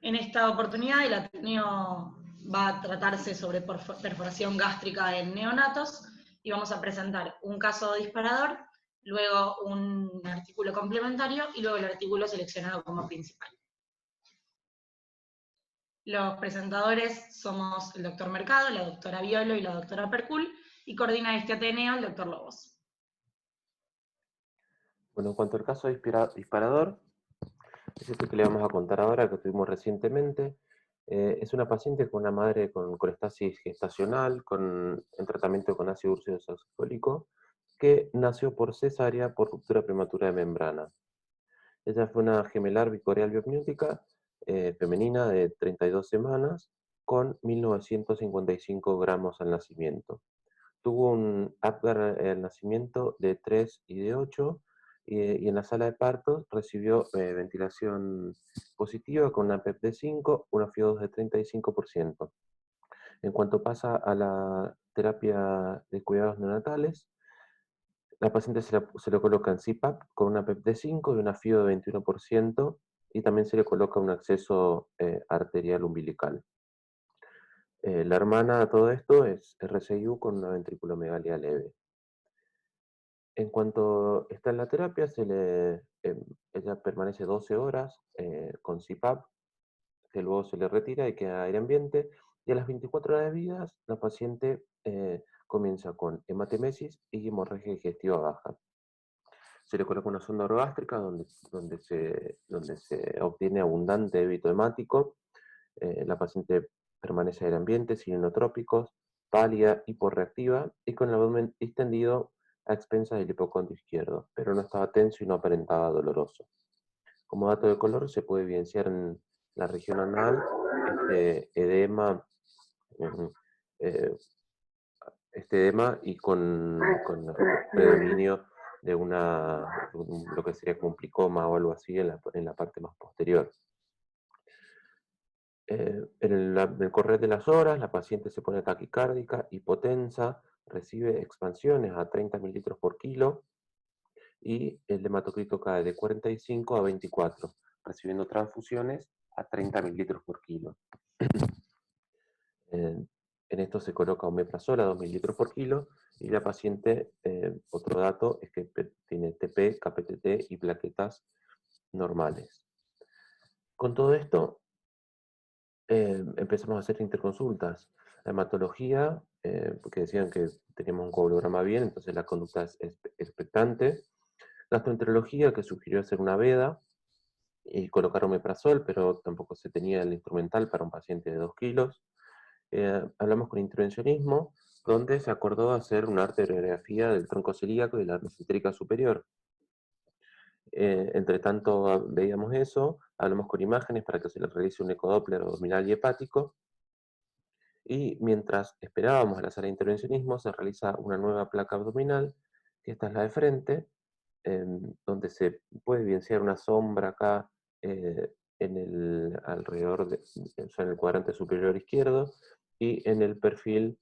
En esta oportunidad el Ateneo va a tratarse sobre perforación gástrica en neonatos y vamos a presentar un caso disparador, luego un artículo complementario y luego el artículo seleccionado como principal. Los presentadores somos el doctor Mercado, la doctora Violo y la doctora Percul, y coordina este Ateneo el doctor Lobos. Bueno, en cuanto al caso disparador, es este que le vamos a contar ahora, que tuvimos recientemente. Es una paciente con una madre con colestasis gestacional, en tratamiento con ácido úrico saxifólico, que nació por cesárea por ruptura prematura de membrana. Ella fue una gemelar bicoreal biopniótica femenina de 32 semanas con 1955 gramos al nacimiento. Tuvo un Apgar al nacimiento de 3 y de 8 y en la sala de partos recibió ventilación positiva con una PEP de 5, una FIO2 de 35%. En cuanto pasa a la terapia de cuidados neonatales, la paciente se le coloca en CPAP con una PEP de 5 y una FIO de 21%, y también se le coloca un acceso arterial umbilical. La hermana a todo esto es RCIU con una ventriculomegalia leve. En cuanto está en la terapia, ella permanece 12 horas con CPAP, que luego se le retira y queda aire ambiente, y a las 24 horas de vida la paciente comienza con hematemesis y hemorragia digestiva baja. Se le coloca una sonda orogástrica donde se obtiene abundante débito hemático. La paciente permanece aire ambiente, sin inotrópicos, pálida, hiporreactiva y con el abdomen distendido a expensas del hipocondrio izquierdo, pero no estaba tenso y no aparentaba doloroso. Como dato de color, se puede evidenciar en la región anal edema, eh, y con predominio de lo que sería como un plicoma o algo así en la parte más posterior. En el correr de las horas, la paciente se pone taquicárdica, hipotensa, recibe expansiones a 30 mililitros por kilo y el hematocrito cae de 45 a 24, recibiendo transfusiones a 30 mililitros por kilo. En esto se coloca omeprazol a 2 mililitros por kilo y la paciente, otro dato, es que tiene TP, KPTT y plaquetas normales. Con todo esto, empezamos a hacer interconsultas. La hematología, porque decían que teníamos un coagulograma bien, entonces la conducta es expectante. Gastroenterología, que sugirió hacer una veda y colocar omeprazol, pero tampoco se tenía el instrumental para un paciente de 2 kilos. Hablamos con intervencionismo, donde se acordó hacer una arteriografía del tronco celíaco y la mesentérica superior. Entre tanto veíamos eso, hablamos con imágenes para que se le realice un ecodoppler abdominal y hepático, y mientras esperábamos a la sala de intervencionismo se realiza una nueva placa abdominal, que esta es la de frente, donde se puede evidenciar una sombra acá alrededor en el cuadrante superior izquierdo, y en el perfil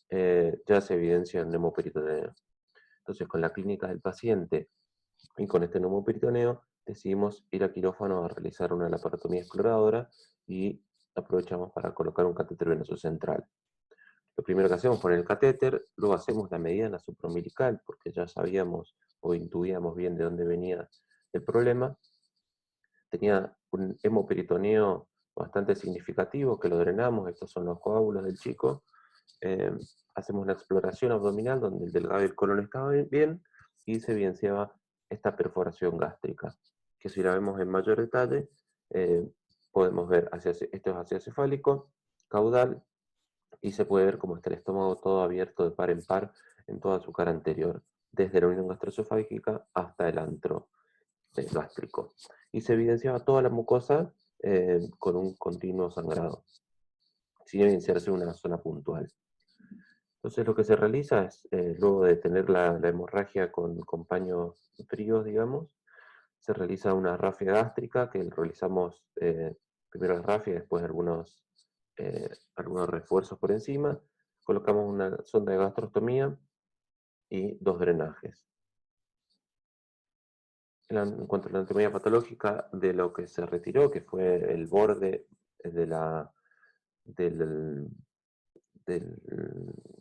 ya se evidencia el neumoperitoneo. Entonces, con la clínica del paciente y con este neumoperitoneo, decidimos ir a quirófano a realizar una laparotomía exploradora y aprovechamos para colocar un catéter venoso central. Lo primero que hacemos es poner el catéter, luego hacemos la medida en la supraumbilical, porque ya sabíamos o intuíamos bien de dónde venía el problema. Tenía un hemoperitoneo bastante significativo, que lo drenamos, estos son los coágulos del chico. Hacemos una exploración abdominal donde el delgado y el colon estaban bien, y se evidenciaba esta perforación gástrica, que si la vemos en mayor detalle, podemos ver esto es ácido cefálico, caudal, y se puede ver cómo está el estómago todo abierto de par en par en toda su cara anterior, desde la unión gastroesofágica hasta el antro gástrico. Y se evidenciaba toda la mucosa con un continuo sangrado, sin evidenciarse una zona puntual. Entonces lo que se realiza es, luego de tener la hemorragia con paños fríos, digamos, se realiza una rafia gástrica, que realizamos primero la rafia, después algunos refuerzos por encima. Colocamos una sonda de gastrostomía y 2 drenajes. En cuanto a la anatomía patológica de lo que se retiró, que fue el borde de la, del, del,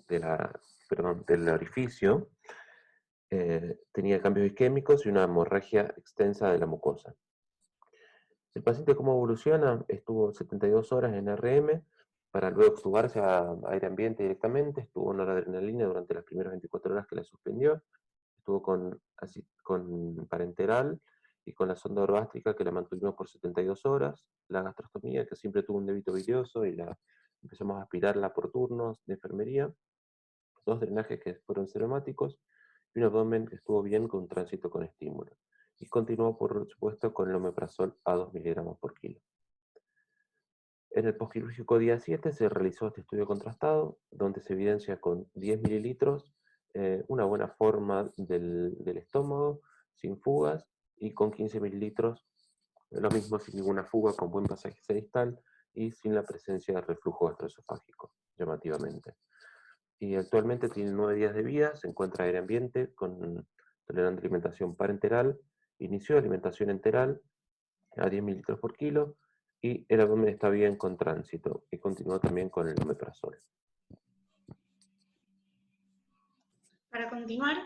de la- perdón, del orificio, tenía cambios isquémicos y una hemorragia extensa de la mucosa. El paciente, ¿cómo evoluciona? Estuvo 72 horas en RM para luego extubarse a aire ambiente directamente, estuvo en noradrenalina durante las primeras 24 horas que la suspendió, estuvo con parenteral y con la sonda orogástrica que la mantuvimos por 72 horas, la gastrostomía que siempre tuvo un débito bilioso y la empezamos a aspirarla por turnos de enfermería, 2 drenajes que fueron seromáticos y un abdomen que estuvo bien con tránsito con estímulo. Y continuó, por supuesto, con el omeprazol a 2 miligramos por kilo. En el postquirúrgico día 7 se realizó este estudio contrastado, donde se evidencia con 10 mililitros una buena forma del estómago, sin fugas, y con 15 mililitros, lo mismo sin ninguna fuga, con buen pasaje distal y sin la presencia de reflujo gastroesofágico, llamativamente. Y actualmente tiene 9 días de vida, se encuentra en aire ambiente, tolerante a alimentación parenteral, inició alimentación enteral a 10 mililitros por kilo, y el abdomen está bien con tránsito, y continúa también con el omeprazol. Para continuar,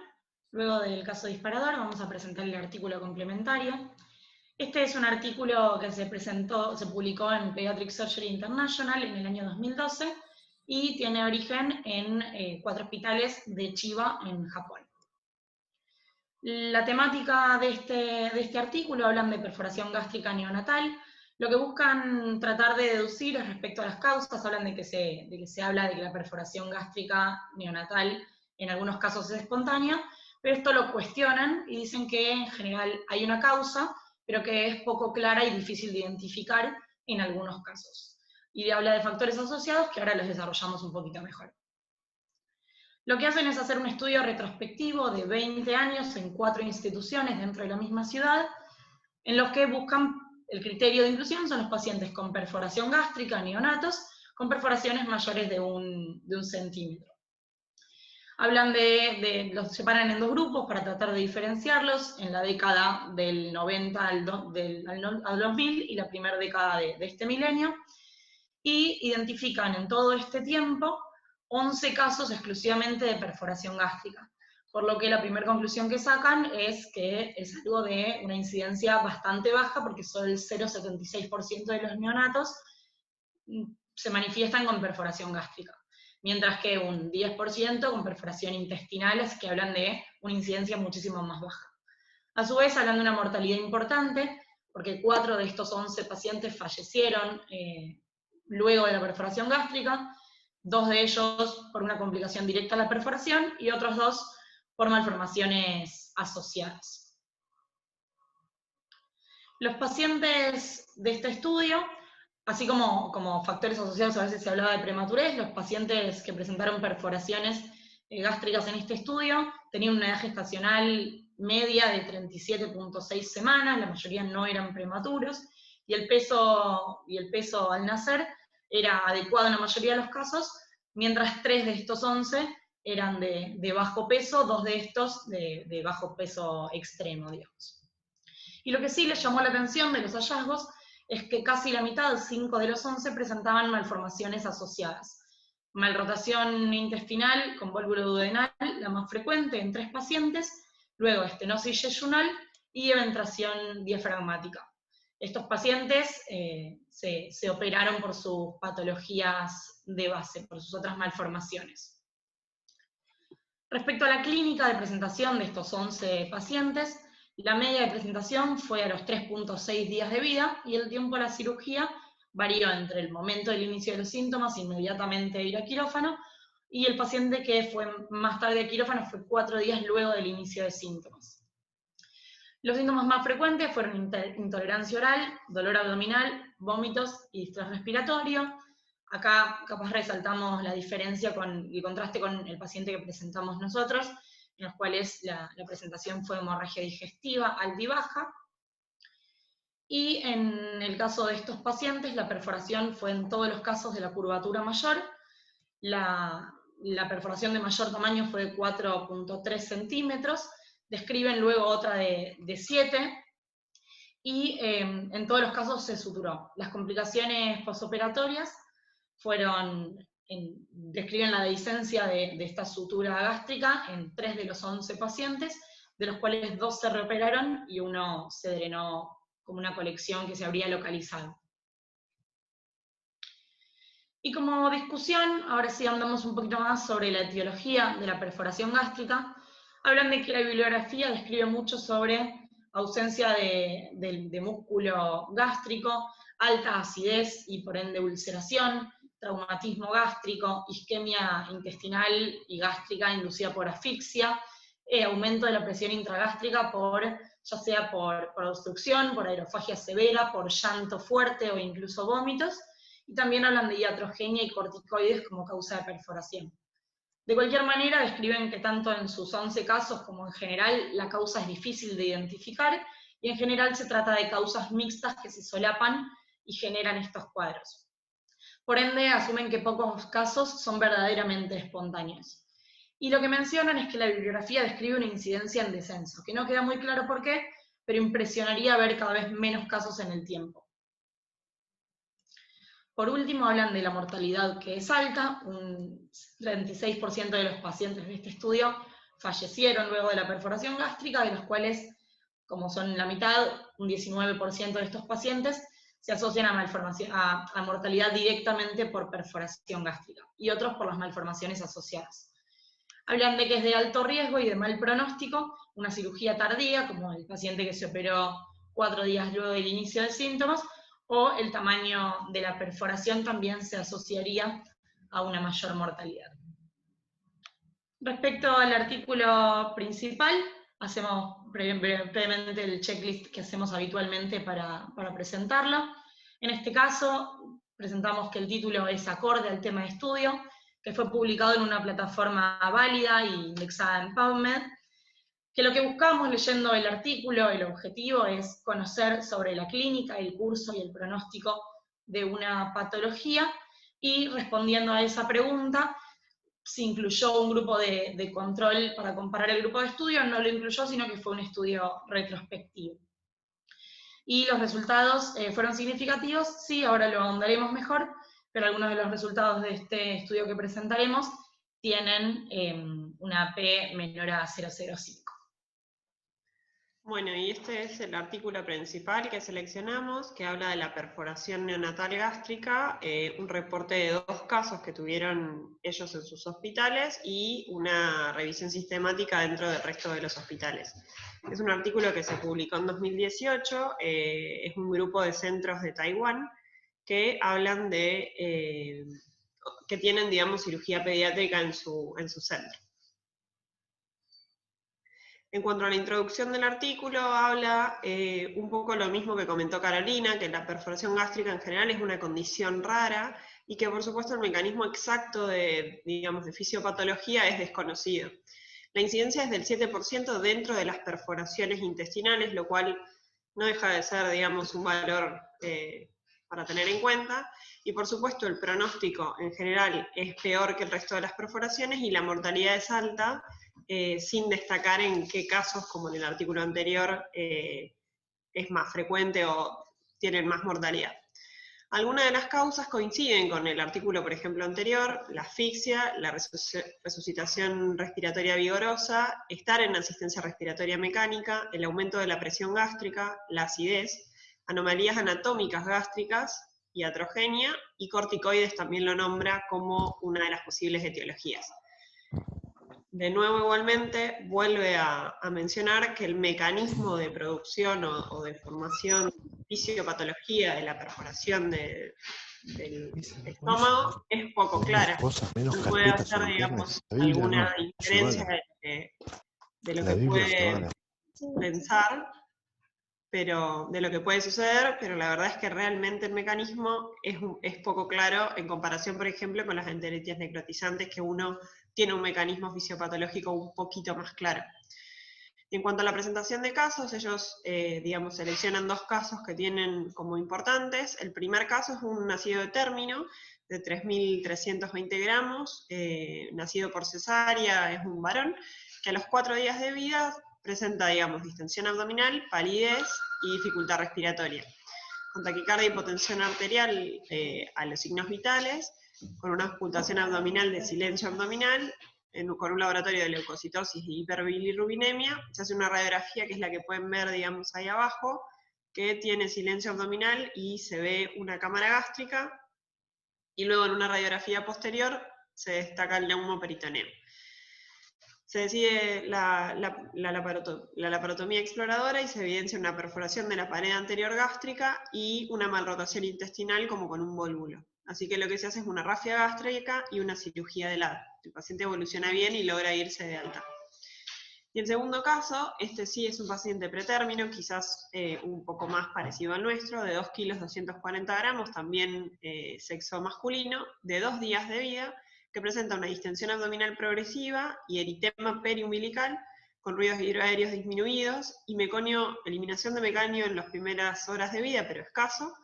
luego del caso disparador, vamos a presentar el artículo complementario. Este es un artículo que se publicó en Pediatric Surgery International en el año 2012 y tiene origen en 4 hospitales de Chiba, en Japón. La temática de este artículo hablan de perforación gástrica neonatal. Lo que buscan tratar de deducir es respecto a las causas, hablan de que se habla de que la perforación gástrica neonatal en algunos casos es espontánea, pero esto lo cuestionan y dicen que en general hay una causa, pero que es poco clara y difícil de identificar en algunos casos. Y habla de factores asociados que ahora los desarrollamos un poquito mejor. Lo que hacen es hacer un estudio retrospectivo de 20 años en 4 instituciones dentro de la misma ciudad, en los que buscan el criterio de inclusión son los pacientes con perforación gástrica, neonatos, con perforaciones mayores de un centímetro. Hablan los separan en 2 grupos para tratar de diferenciarlos en la década del 90 al 2000 y la primera década de este milenio, y identifican en todo este tiempo 11 casos exclusivamente de perforación gástrica, por lo que la primera conclusión que sacan es que es algo de una incidencia bastante baja, porque solo el 0,76% de los neonatos se manifiestan con perforación gástrica, mientras que un 10% con perforación intestinal, es que hablan de una incidencia muchísimo más baja. A su vez, hablan de una mortalidad importante, porque 4 de estos 11 pacientes fallecieron luego de la perforación gástrica, 2 de ellos por una complicación directa a la perforación y otros 2 por malformaciones asociadas. Los pacientes de este estudio, así como factores asociados, a veces se hablaba de prematurez, los pacientes que presentaron perforaciones gástricas en este estudio tenían una edad gestacional media de 37.6 semanas, la mayoría no eran prematuros, y el peso al nacer era adecuado en la mayoría de los casos, mientras 3 de estos 11 eran de bajo peso, 2 de estos de bajo peso extremo, digamos. Y lo que sí les llamó la atención de los hallazgos es que casi la mitad, 5 de los 11, presentaban malformaciones asociadas. Malrotación intestinal con vólvulo duodenal, la más frecuente en 3 pacientes, luego estenosis yeyunal y eventración diafragmática. Estos pacientes se operaron por sus patologías de base, por sus otras malformaciones. Respecto a la clínica de presentación de estos 11 pacientes, la media de presentación fue a los 3.6 días de vida y el tiempo a la cirugía varió entre el momento del inicio de los síntomas, inmediatamente ir a quirófano, y el paciente que fue más tarde a quirófano fue 4 días luego del inicio de síntomas. Los síntomas más frecuentes fueron intolerancia oral, dolor abdominal, vómitos y distrés respiratorio. Acá capaz resaltamos la diferencia con el contraste con el paciente que presentamos nosotros, en los cuales la presentación fue hemorragia digestiva alta y baja. Y en el caso de estos pacientes, la perforación fue en todos los casos de la curvatura mayor. La perforación de mayor tamaño fue de 4.3 centímetros. Describen luego otra de 7, y en todos los casos se suturó. Las complicaciones posoperatorias describen la dehiscencia de esta sutura gástrica en 3 de los 11 pacientes, de los cuales 2 se reoperaron y 1 se drenó como una colección que se habría localizado. Y como discusión, ahora sí andamos un poquito más sobre la etiología de la perforación gástrica. Hablan de que la bibliografía describe mucho sobre ausencia de músculo gástrico, alta acidez y por ende ulceración, traumatismo gástrico, isquemia intestinal y gástrica inducida por asfixia, aumento de la presión intragástrica ya sea por obstrucción, por aerofagia severa, por llanto fuerte o incluso vómitos, y también hablan de iatrogenia y corticoides como causa de perforación. De cualquier manera, describen que tanto en sus 11 casos como en general la causa es difícil de identificar, y en general se trata de causas mixtas que se solapan y generan estos cuadros. Por ende, asumen que pocos casos son verdaderamente espontáneos. Y lo que mencionan es que la bibliografía describe una incidencia en descenso, que no queda muy claro por qué, pero impresionaría ver cada vez menos casos en el tiempo. Por último, hablan de la mortalidad, que es alta. Un 36% de los pacientes de este estudio fallecieron luego de la perforación gástrica, de los cuales, como son la mitad, un 19% de estos pacientes se asocian a mortalidad directamente por perforación gástrica, y otros por las malformaciones asociadas. Hablan de que es de alto riesgo y de mal pronóstico una cirugía tardía, como el paciente que se operó 4 días luego del inicio de síntomas, o el tamaño de la perforación también se asociaría a una mayor mortalidad. Respecto al artículo principal, hacemos brevemente el checklist que hacemos habitualmente para presentarlo. En este caso, presentamos que el título es acorde al tema de estudio, que fue publicado en una plataforma válida y indexada en PubMed, que lo que buscamos leyendo el artículo, el objetivo es conocer sobre la clínica, el curso y el pronóstico de una patología, y respondiendo a esa pregunta, se incluyó un grupo de control para comparar el grupo de estudio, no lo incluyó, sino que fue un estudio retrospectivo. Y los resultados fueron significativos, sí, ahora lo ahondaremos mejor, pero algunos de los resultados de este estudio que presentaremos tienen una P menor a 0,05. Bueno, y este es el artículo principal que seleccionamos, que habla de la perforación neonatal gástrica, un reporte de 2 casos que tuvieron ellos en sus hospitales y una revisión sistemática dentro del resto de los hospitales. Es un artículo que se publicó en 2018, es un grupo de centros de Taiwán que hablan de, que tienen, digamos, cirugía pediátrica en su centro. En cuanto a la introducción del artículo, habla un poco lo mismo que comentó Carolina, que la perforación gástrica en general es una condición rara y que por supuesto el mecanismo exacto de, digamos, de fisiopatología es desconocido. La incidencia es del 7% dentro de las perforaciones intestinales, lo cual no deja de ser, digamos, un valor para tener en cuenta, y por supuesto el pronóstico en general es peor que el resto de las perforaciones y la mortalidad es alta, sin destacar en qué casos, como en el artículo anterior, es más frecuente o tienen más mortalidad. Algunas de las causas coinciden con el artículo, por ejemplo, anterior: la asfixia, la resucitación respiratoria vigorosa, estar en asistencia respiratoria mecánica, el aumento de la presión gástrica, la acidez, anomalías anatómicas gástricas, iatrogenia, y corticoides también lo nombra como una de las posibles etiologías. De nuevo, igualmente, vuelve a mencionar que el mecanismo de producción o de formación, fisiopatología de la perforación del estómago es poco clara. Puede hacer, digamos, alguna inferencia de lo que puede pensar, pero de lo que puede suceder, pero la verdad es que realmente el mecanismo es poco claro en comparación, por ejemplo, con las enteritis necrotizantes, que uno tiene un mecanismo fisiopatológico un poquito más claro. En cuanto a la presentación de casos, ellos, digamos, seleccionan 2 casos que tienen como importantes. El primer caso es un nacido de término, de 3.320 gramos, nacido por cesárea, es un varón, que a los 4 días de vida presenta, digamos, distensión abdominal, palidez y dificultad respiratoria, con taquicardia y hipotensión arterial a los signos vitales, con una ocultación abdominal de silencio abdominal, con un laboratorio de leucocitosis y hiperbilirrubinemia. Se hace una radiografía, que es la que pueden ver, digamos, ahí abajo, que tiene silencio abdominal y se ve una cámara gástrica, y luego en una radiografía posterior se destaca el neumoperitoneo. Se decide la laparotomía exploradora y se evidencia una perforación de la pared anterior gástrica y una malrotación intestinal como con un volvulo. Así que lo que se hace es una rafia gástrica y una cirugía de lado. El paciente evoluciona bien y logra irse de alta. Y el segundo caso, este sí es un paciente pretérmino, quizás un poco más parecido al nuestro, de 2 kilos 240 gramos, también sexo masculino, de 2 días de vida, que presenta una distensión abdominal progresiva y eritema periumbilical, con ruidos hidroaéreos disminuidos, y eliminación de mecanio en las primeras horas de vida, pero escaso,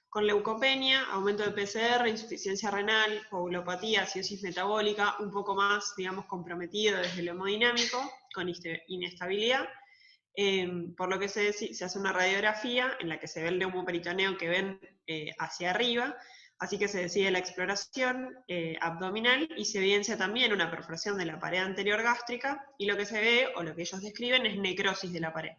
con leucopenia, aumento de PCR, insuficiencia renal, coagulopatía, acidosis metabólica, un poco más, digamos, comprometido desde lo hemodinámico, con inestabilidad, por lo que se hace una radiografía en la que se ve el neumoperitoneo que ven hacia arriba, así que se decide la exploración abdominal y se evidencia también una perforación de la pared anterior gástrica, y lo que se ve, o lo que ellos describen, es necrosis de la pared.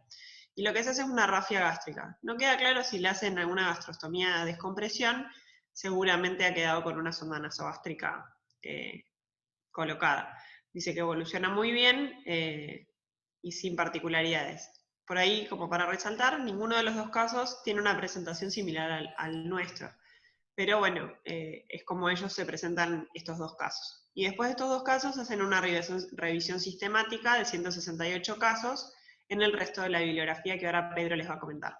Y lo que se hace es una rafia gástrica. No queda claro si le hacen alguna gastrostomía de descompresión, seguramente ha quedado con una sonda nasogástrica colocada. Dice que evoluciona muy bien y sin particularidades. Por ahí, como para resaltar, ninguno de los dos casos tiene una presentación similar al nuestro. Pero bueno, es como ellos se presentan estos dos casos. Y después de estos dos casos hacen una revisión sistemática de 168 casos en el resto de la bibliografía que ahora Pedro les va a comentar.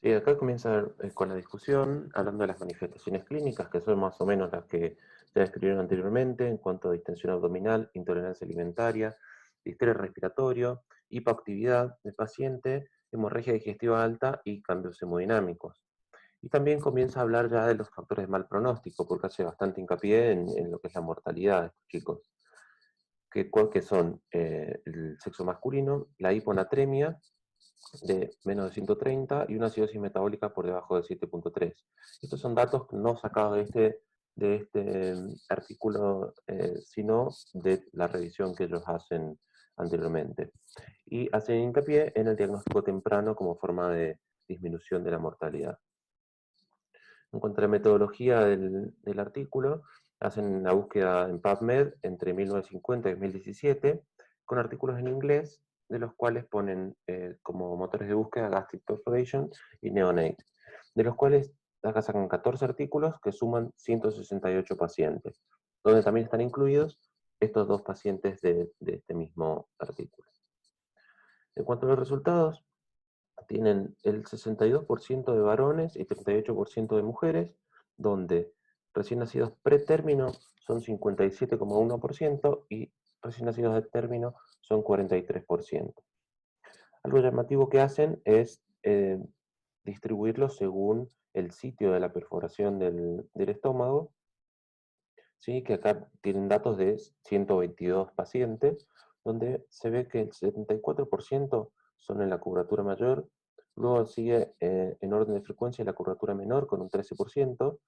Sí, acá comienza con la discusión, hablando de las manifestaciones clínicas, que son más o menos las que ya describieron anteriormente, en cuanto a distensión abdominal, intolerancia alimentaria, distrés respiratorio, hipoactividad del paciente, hemorragia digestiva alta y cambios hemodinámicos. Y también comienza a hablar ya de los factores de mal pronóstico, porque hace bastante hincapié en lo que es la mortalidad de estos chicos, que son el sexo masculino, la hiponatremia, de menos de 130 y una acidosis metabólica por debajo de 7.3. Estos son datos no sacados de este artículo, sino de la revisión que ellos hacen anteriormente. Y hacen hincapié en el diagnóstico temprano como forma de disminución de la mortalidad. En cuanto a la metodología del artículo, hacen la búsqueda en PubMed entre 1950 y 2017, con artículos en inglés, de los cuales ponen como motores de búsqueda Gastric Perforation y Neonate, de los cuales acá sacan 14 artículos que suman 168 pacientes, donde también están incluidos estos dos pacientes de este mismo artículo. En cuanto a los resultados, tienen el 62% de varones y 38% de mujeres, donde recién nacidos pretérmino son 57,1% y recién nacidos de término son 43%. Algo llamativo que hacen es distribuirlos según el sitio de la perforación del estómago, ¿sí? Que acá tienen datos de 122 pacientes, donde se ve que el 74% son en la curvatura mayor, luego sigue en orden de frecuencia la curvatura menor con un 13%,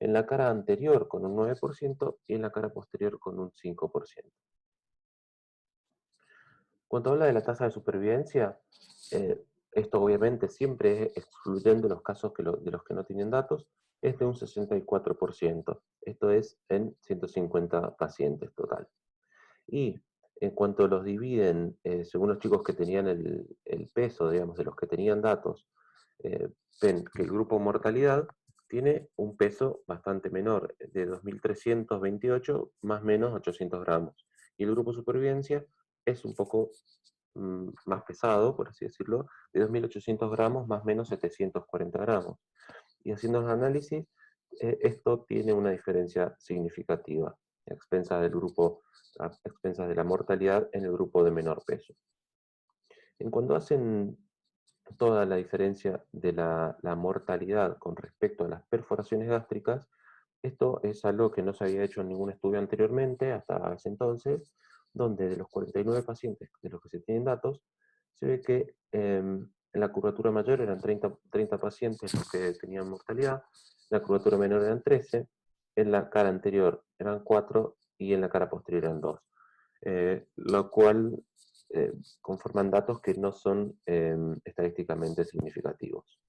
en la cara anterior con un 9% y en la cara posterior con un 5%. Cuando habla de la tasa de supervivencia, esto obviamente siempre es excluyendo los casos de los que no tienen datos, es de un 64%. Esto es en 150 pacientes total. Y en cuanto los dividen, según los chicos que tenían el peso, digamos, de los que tenían datos, ven que el grupo mortalidad tiene un peso bastante menor, de 2.328 más o menos 800 gramos. Y el grupo supervivencia es un poco más pesado, por así decirlo, de 2.800 gramos más o menos 740 gramos. Y haciendo los análisis, esto tiene una diferencia significativa a expensas de la mortalidad en el grupo de menor peso. En cuanto hacen toda la diferencia de la mortalidad con respecto a las perforaciones gástricas, esto es algo que no se había hecho en ningún estudio anteriormente, hasta ese entonces, donde de los 49 pacientes de los que se tienen datos, se ve que en la curvatura mayor eran 30 pacientes los que tenían mortalidad, en la curvatura menor eran 13, en la cara anterior eran 4 y en la cara posterior eran 2. Lo cual conforman datos que no son estadísticamente significativos.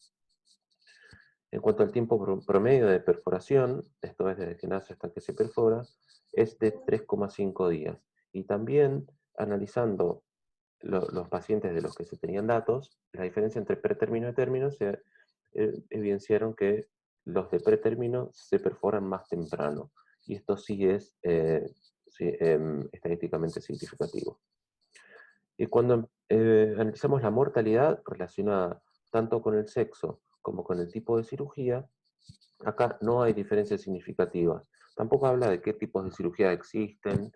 En cuanto al tiempo promedio de perforación, esto es desde que nace hasta que se perfora, es de 3,5 días. Y también, analizando los pacientes de los que se tenían datos, la diferencia entre pretérmino y término, se evidenciaron que los de pretérmino se perforan más temprano. Y esto sí es estadísticamente significativo. Y cuando analizamos la mortalidad relacionada tanto con el sexo como con el tipo de cirugía, acá no hay diferencias significativas. Tampoco habla de qué tipos de cirugía existen,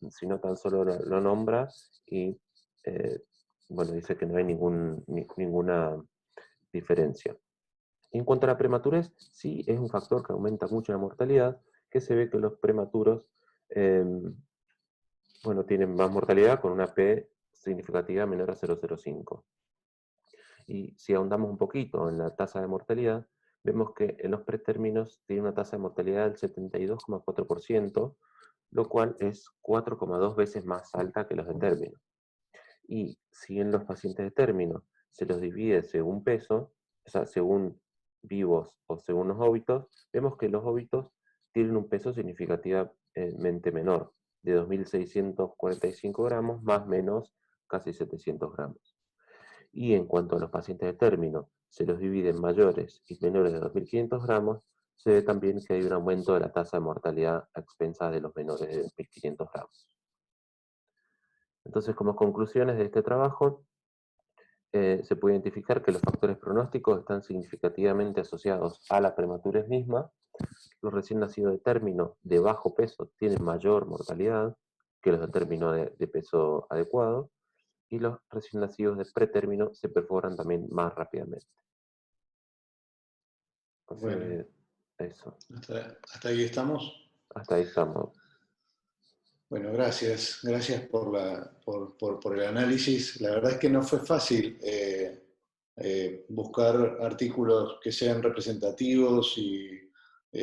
sino tan solo lo nombra y bueno, dice que no hay ninguna diferencia. En cuanto a la prematurez, sí es un factor que aumenta mucho la mortalidad, que se ve que los prematuros bueno, tienen más mortalidad con una P significativa menor a 0,05. Y si ahondamos un poquito en la tasa de mortalidad, vemos que en los pretérminos tiene una tasa de mortalidad del 72,4%, lo cual es 4,2 veces más alta que los de término. Y si en los pacientes de término se los divide según peso, o sea, según vivos o según los óbitos, vemos que los óbitos tienen un peso significativamente menor, de 2.645 gramos más menos casi 700 gramos. Y en cuanto a los pacientes de término, se los divide en mayores y menores de 2.500 gramos, se ve también que hay un aumento de la tasa de mortalidad a expensas de los menores de 2.500 gramos. Entonces, como conclusiones de este trabajo, se puede identificar que los factores pronósticos están significativamente asociados a la prematurez misma. Los recién nacidos de término de bajo peso tienen mayor mortalidad que los de término de peso adecuado, y los recién nacidos de pretérmino se perforan también más rápidamente. Entonces, bueno, eso. ¿Hasta ahí estamos? Hasta ahí estamos. Bueno, gracias. Gracias por el análisis. La verdad es que no fue fácil buscar artículos que sean representativos y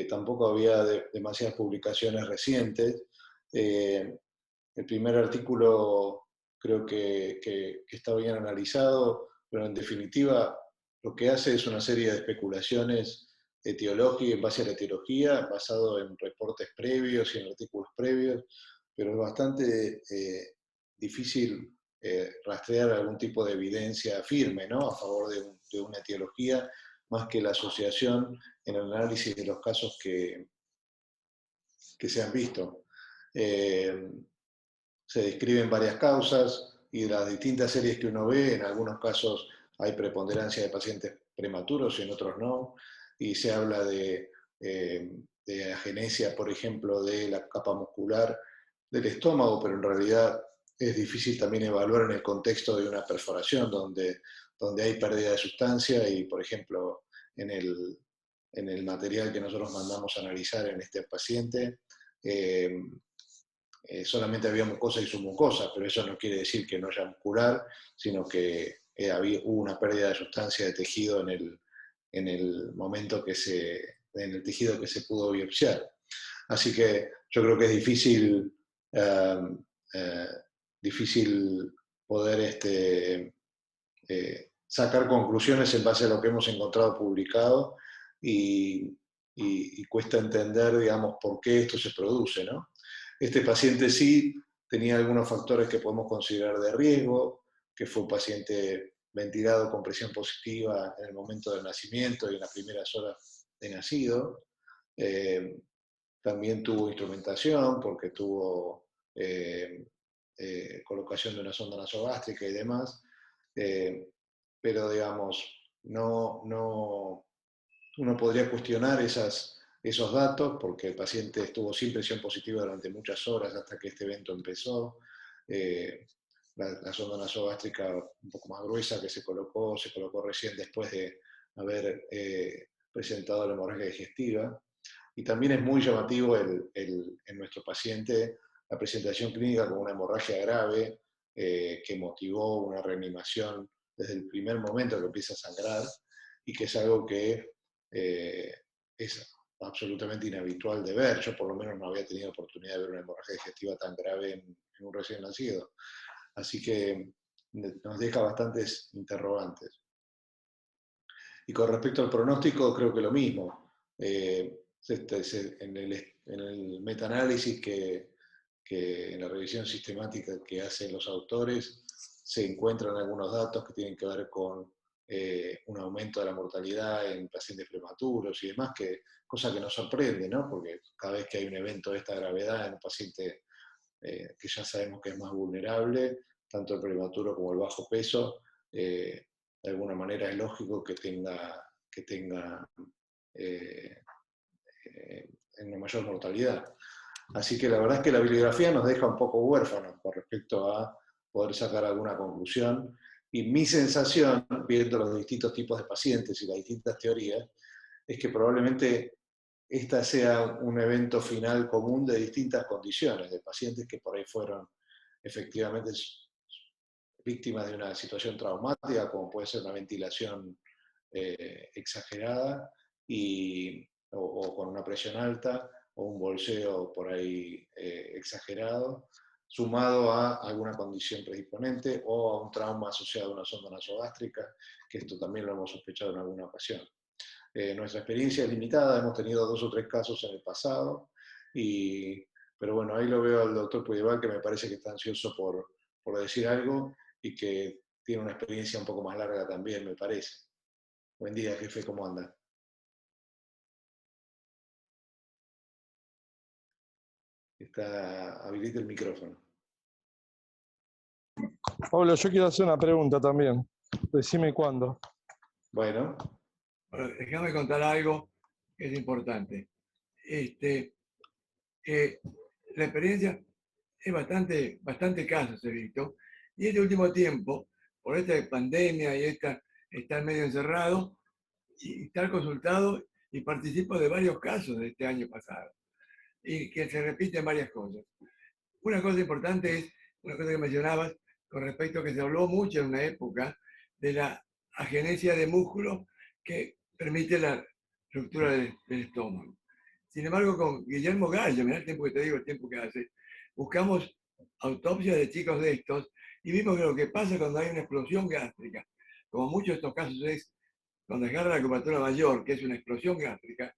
tampoco había demasiadas publicaciones recientes. El primer artículo creo que está bien analizado, pero en definitiva lo que hace es una serie de especulaciones etiológicas en base a la etiología, basado en reportes previos y en artículos previos, pero es bastante difícil rastrear algún tipo de evidencia firme, ¿no?, a favor de una etiología, más que la asociación en el análisis de los casos que se han visto. Se describen varias causas y de las distintas series que uno ve, en algunos casos hay preponderancia de pacientes prematuros y en otros no, y se habla de agenesia, por ejemplo, de la capa muscular del estómago, pero en realidad es difícil también evaluar en el contexto de una perforación donde hay pérdida de sustancia y, por ejemplo, en el material que nosotros mandamos a analizar en este paciente, solamente había mucosa y submucosa, pero eso no quiere decir que no haya muscular, sino que hubo una pérdida de sustancia de tejido en el momento en el tejido que se pudo biopsiar. Así que yo creo que es difícil poder sacar conclusiones en base a lo que hemos encontrado publicado y cuesta entender, digamos, por qué esto se produce, ¿no? Este paciente sí tenía algunos factores que podemos considerar de riesgo, que fue un paciente ventilado con presión positiva en el momento del nacimiento y en las primeras horas de nacido. También tuvo instrumentación porque tuvo colocación de una sonda nasogástrica y demás, pero digamos, uno podría cuestionar esos datos porque el paciente estuvo sin presión positiva durante muchas horas hasta que este evento empezó. La sonda nasogástrica un poco más gruesa que se colocó recién después de haber presentado la hemorragia digestiva. Y también es muy llamativo en nuestro paciente la presentación clínica como una hemorragia grave que motivó una reanimación desde el primer momento que empieza a sangrar, y que es algo que es absolutamente inhabitual de ver. Yo por lo menos no había tenido oportunidad de ver una hemorragia digestiva tan grave en un recién nacido. Así que nos deja bastantes interrogantes. Y con respecto al pronóstico, creo que lo mismo. En el metaanálisis que en la revisión sistemática que hacen los autores, se encuentran algunos datos que tienen que ver con un aumento de la mortalidad en pacientes prematuros y demás, cosa que nos sorprende, ¿no? Porque cada vez que hay un evento de esta gravedad en un paciente que ya sabemos que es más vulnerable, tanto el prematuro como el bajo peso, de alguna manera es lógico que tenga una mayor mortalidad. Así que la verdad es que la bibliografía nos deja un poco huérfanos con respecto a poder sacar alguna conclusión. Y mi sensación, viendo los distintos tipos de pacientes y las distintas teorías, es que probablemente esta sea un evento final común de distintas condiciones, de pacientes que por ahí fueron efectivamente víctimas de una situación traumática, como puede ser una ventilación exagerada o con una presión alta, o un bolseo por ahí exagerado, sumado a alguna condición predisponente o a un trauma asociado a una sonda nasogástrica, que esto también lo hemos sospechado en alguna ocasión. Nuestra experiencia es limitada, hemos tenido 2 o 3 casos en el pasado, pero bueno, ahí lo veo al doctor Puigdeval, que me parece que está ansioso por decir algo y que tiene una experiencia un poco más larga también, me parece. Buen día, jefe, ¿cómo anda? Habilita el micrófono. Pablo, yo quiero hacer una pregunta también. Decime cuándo. Bueno. Déjame contar algo que es importante. La experiencia es bastante casos he visto, y este último tiempo, por esta pandemia y estar medio encerrado, y estar consultado, y participo de varios casos de este año pasado, y que se repiten varias cosas. Una cosa importante es, una cosa que mencionabas, con respecto a que se habló mucho en una época de la agenesia de músculo que permite la ruptura del estómago. Sin embargo, con Guillermo Gallo, mirá el tiempo que te digo, el tiempo que hace, buscamos autopsias de chicos de estos y vimos que lo que pasa cuando hay una explosión gástrica, como muchos de estos casos es cuando agarra la curvatura mayor, que es una explosión gástrica,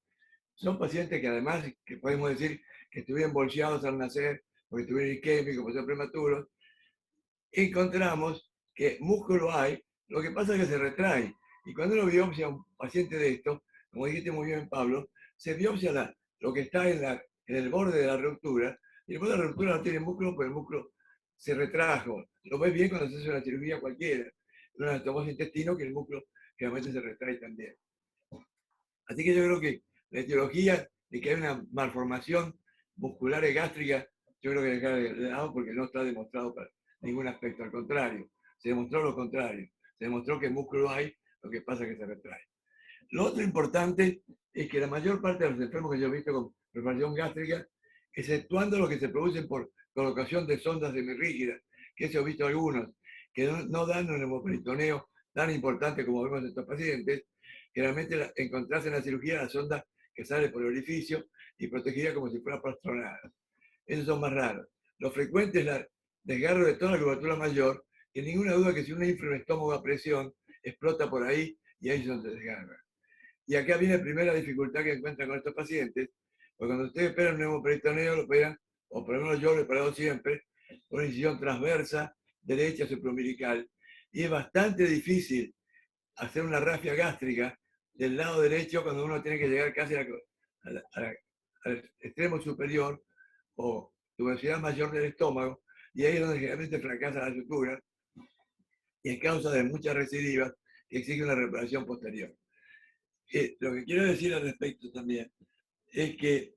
son pacientes que además, que podemos decir que estuvieron bolseados al nacer, porque estuvieron isquémicos, porque son prematuros, encontramos que músculo hay, lo que pasa es que se retrae. Y cuando uno biopsia a un paciente de esto, como dijiste muy bien, Pablo, se biopsia lo que está en el borde de la ruptura, y el borde de la ruptura no tiene músculo, porque el músculo se retrajo. Lo ves bien cuando se hace una cirugía cualquiera, una anatomía intestino, que el músculo generalmente se retrae también. Así que yo creo que la etiología de que hay una malformación muscular y gástrica, yo creo que dejar de lado porque no está demostrado para ningún aspecto. Al contrario, se demostró lo contrario. Se demostró que músculo hay, lo que pasa es que se retrae. Lo otro importante es que la mayor parte de los enfermos que yo he visto con perforación gástrica, exceptuando los que se producen por colocación de sondas semirrígidas, que eso he visto algunos, que no dan un hemoperitoneo tan importante como vemos en estos pacientes, generalmente encontrarse en la cirugía la sonda que sale por el orificio y protegida como si fuera plastronada. Esos son más raros. Lo frecuente es el desgarro de toda la curvatura mayor, que ninguna duda que si uno infla un estómago a presión, explota por ahí y ahí es donde se desgarra. Y acá viene la primera dificultad que encuentran con estos pacientes, porque cuando ustedes operan un hemoperitoneo, lo operan, o por lo menos yo lo he operado siempre, con una incisión transversa, derecha, supraumbilical, y es bastante difícil hacer una rafia gástrica del lado derecho cuando uno tiene que llegar casi al extremo superior o tuberosidad mayor del estómago, y ahí es donde generalmente fracasa la sutura, y es causa de muchas recidivas que exige una reparación posterior. Lo que quiero decir al respecto también es que,